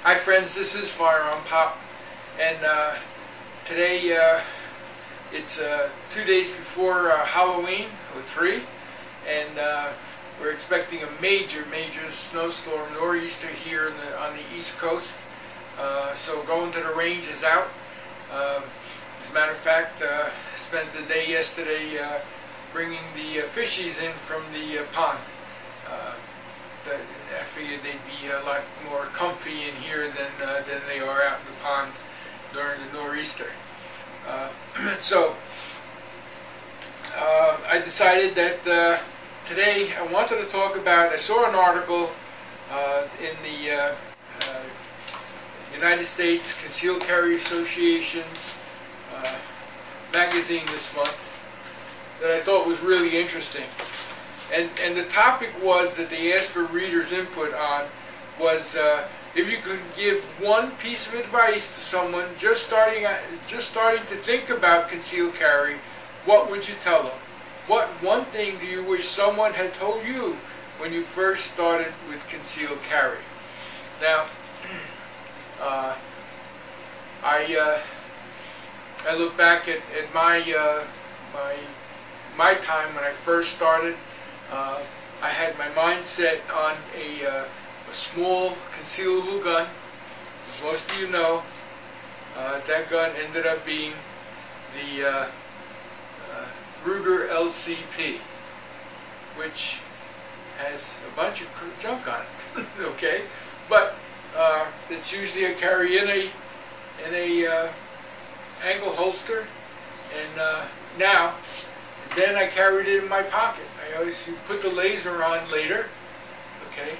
Hi friends, this is FirearmPop, and today it's 2 days before Halloween, or 3, and we're expecting a major snowstorm, nor'easter here on the East Coast. So going to the range is out. As a matter of fact, spent the day yesterday bringing the fishies in from the pond. I figured they'd be a lot more comfy in here than they are out in the pond during the nor'easter. So I decided that today I wanted to talk about, I saw an article in the United States Concealed Carry Association's magazine this month that I thought was really interesting. And the topic was that they asked for readers' input on was if you could give one piece of advice to someone just starting to think about concealed carry, what would you tell them? What one thing do you wish someone had told you when you first started with concealed carry? Now, I look back at my time when I first started. I had my mind set on a small concealable gun. As most of you know, that gun ended up being the Ruger LCP, which has a bunch of junk on it. Okay, but it's usually I carry in a angle holster, and then I carried it in my pocket. I always put the laser on later, okay,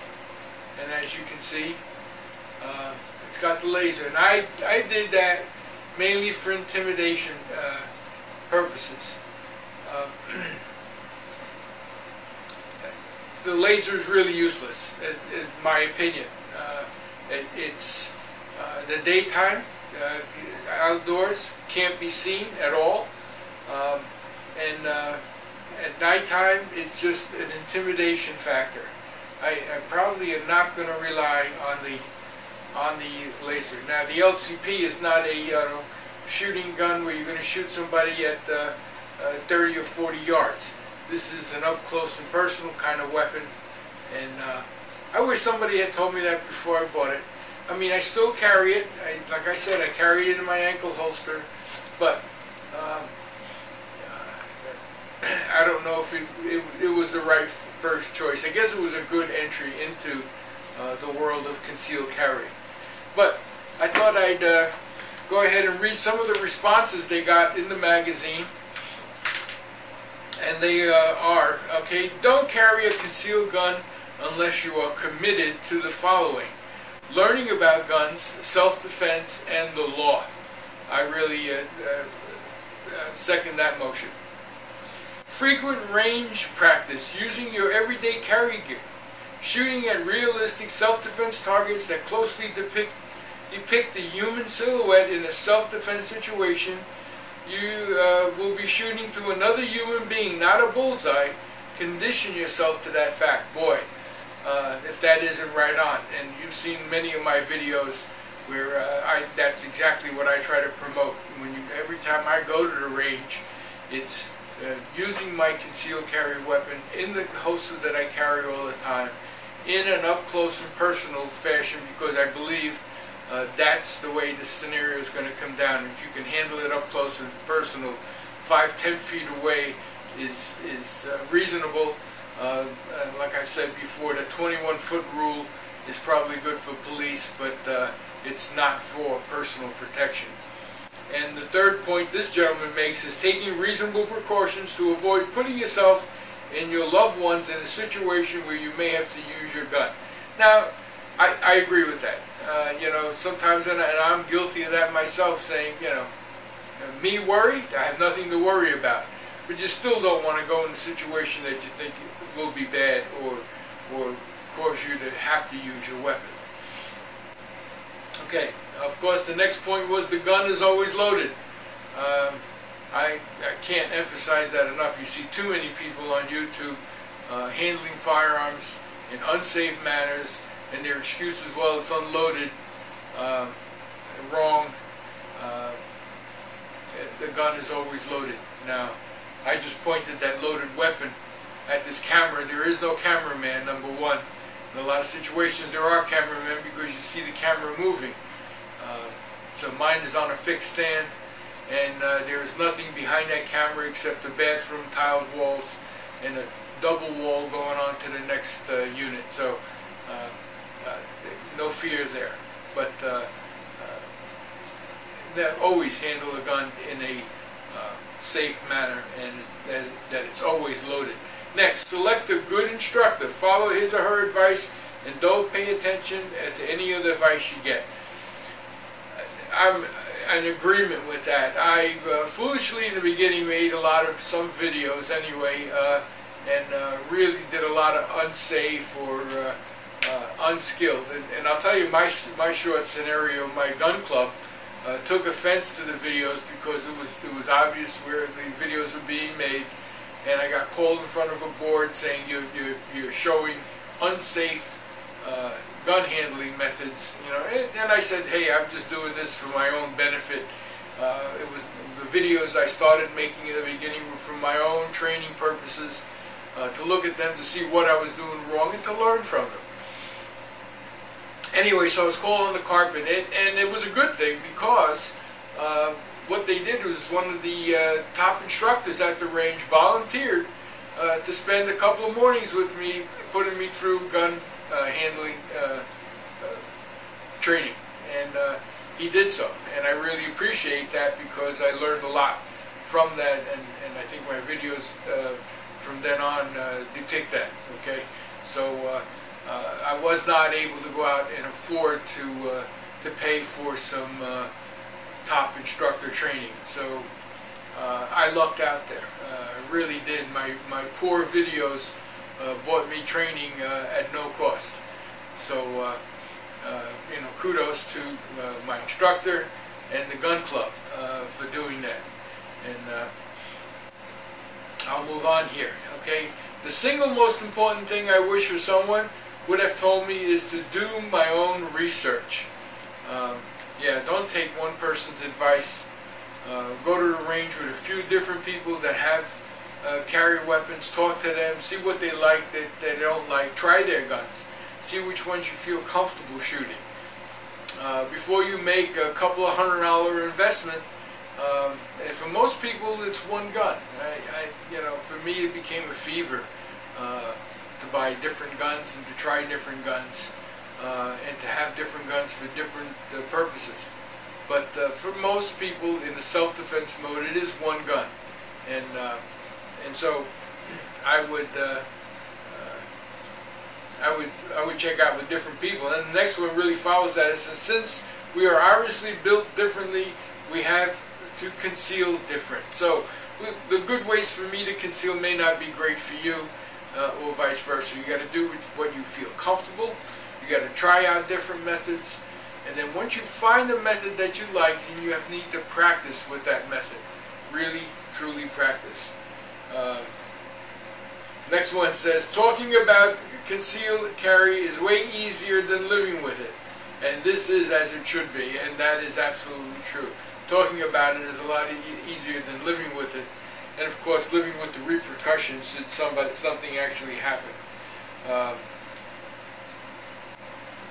and as you can see, it's got the laser, and I did that mainly for intimidation purposes. The laser is really useless, is my opinion. It's the daytime, outdoors, can't be seen at all, and at nighttime it's just an intimidation factor. I probably am not going to rely on the laser. Now the LCP is not a shooting gun where you're going to shoot somebody at 30 or 40 yards. This is an up close and personal kind of weapon, and I wish somebody had told me that before I bought it. I mean, I still carry it. Like I said, I carry it in my ankle holster, but I don't know if it was the right first choice. I guess it was a good entry into the world of concealed carry. But I thought I'd go ahead and read some of the responses they got in the magazine. And they are, okay, don't carry a concealed gun unless you are committed to the following: learning about guns, self-defense, and the law. I really second that motion. Frequent range practice using your everyday carry gear. Shooting at realistic self-defense targets that closely depict the human silhouette in a self-defense situation. You will be shooting to another human being, not a bullseye. Condition yourself to that fact. Boy, if that isn't right on. And you've seen many of my videos where that's exactly what I try to promote. Every time I go to the range, it's using my concealed carry weapon in the holster that I carry all the time, in an up close and personal fashion, because I believe that's the way the scenario is going to come down. If you can handle it up close and personal, 5–10 feet away is reasonable. Like I've said before, the 21-foot rule is probably good for police, but it's not for personal protection. And the third point this gentleman makes is taking reasonable precautions to avoid putting yourself and your loved ones in a situation where you may have to use your gun. Now, I agree with that. You know, sometimes, and I'm guilty of that myself, saying, you know, me worried? I have nothing to worry about. But you still don't want to go in a situation that you think will be bad or cause you to have to use your weapon. Okay, of course the next point was the gun is always loaded. I can't emphasize that enough. You see too many people on YouTube handling firearms in unsafe manners, and their excuse is, well, it's unloaded. wrong. The gun is always loaded. Now, I just pointed that loaded weapon at this camera. There is no cameraman, number one. In a lot of situations there are cameramen because you see the camera moving. So mine is on a fixed stand, and there is nothing behind that camera except the bathroom tiled walls and a double wall going on to the next unit. So no fear there. But always handle a gun in a safe manner, and that it's always loaded. Next, select a good instructor. Follow his or her advice and don't pay attention to any of the advice you get. I'm in agreement with that. I foolishly in the beginning made a lot of some videos anyway, and really did a lot of unsafe or unskilled. And I'll tell you my short scenario. My gun club took offense to the videos because it was obvious where the videos were being made, and I got called in front of a board saying you're showing unsafe gun handling methods, you know. And I said, hey, I'm just doing this for my own benefit. It was the videos I started making in the beginning were for my own training purposes, to look at them to see what I was doing wrong and to learn from them. Anyway, so I was called on the carpet, and it was a good thing because what they did was one of the top instructors at the range volunteered to spend a couple of mornings with me, putting me through gun handling training, and he did so, and I really appreciate that because I learned a lot from that, and I think my videos from then on depict that. Okay, so I was not able to go out and afford to pay for some top instructor training, so I lucked out there. I really did. My poor videos bought me training at no cost. So you know, kudos to my instructor and the gun club for doing that. And I'll move on here. Okay, the single most important thing I wish for someone would have told me is to do my own research. Yeah, don't take one person's advice. Go to the range with a few different people that have carry weapons. Talk to them, see what they like, that they don't like. Try their guns. See which ones you feel comfortable shooting. Before you make a couple of $100 investment, and for most people it's one gun. You know, for me it became a fever to buy different guns and to try different guns, and to have different guns for different purposes. But for most people in the self-defense mode, it is one gun, and so I would check out with different people. And the next one really follows that. Is since we are obviously built differently, we have to conceal different. So the good ways for me to conceal may not be great for you, or vice versa. You got to do what you feel comfortable. You got to try out different methods, and then once you find a method that you like, then you need to practice with that method. Really, truly practice. Next one says, talking about concealed carry is way easier than living with it. And this is as it should be, and that is absolutely true. Talking about it is a lot easier than living with it. And of course, living with the repercussions should something actually happen.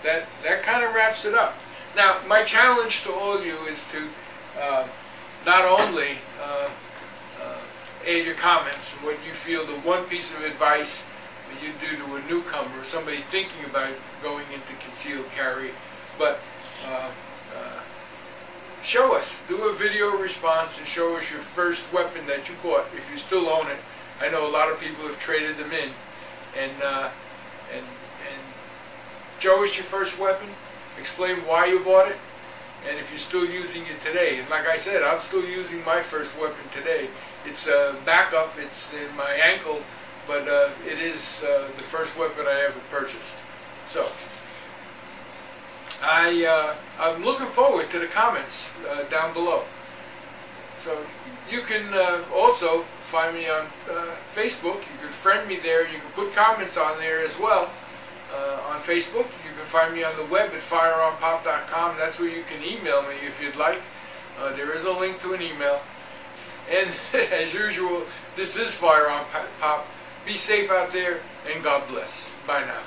That kind of wraps it up. Now, my challenge to all of you is to not only add your comments, what you feel, the one piece of advice that you do to a newcomer or somebody thinking about going into concealed carry, but show us, do a video response and show us your first weapon that you bought, if you still own it. I know a lot of people have traded them in, and show us your first weapon, explain why you bought it, and if you're still using it today. And like I said, I'm still using my first weapon today. It's a backup, it's in my ankle, but it is the first weapon I ever purchased. So I'm looking forward to the comments down below. So you can also find me on Facebook. You can friend me there. You can put comments on there as well. on Facebook. You can find me on the web at FirearmPop.com. That's where you can email me if you'd like. There is a link to an email. And as usual, this is Firearm Pop. Be safe out there, and God bless. Bye now.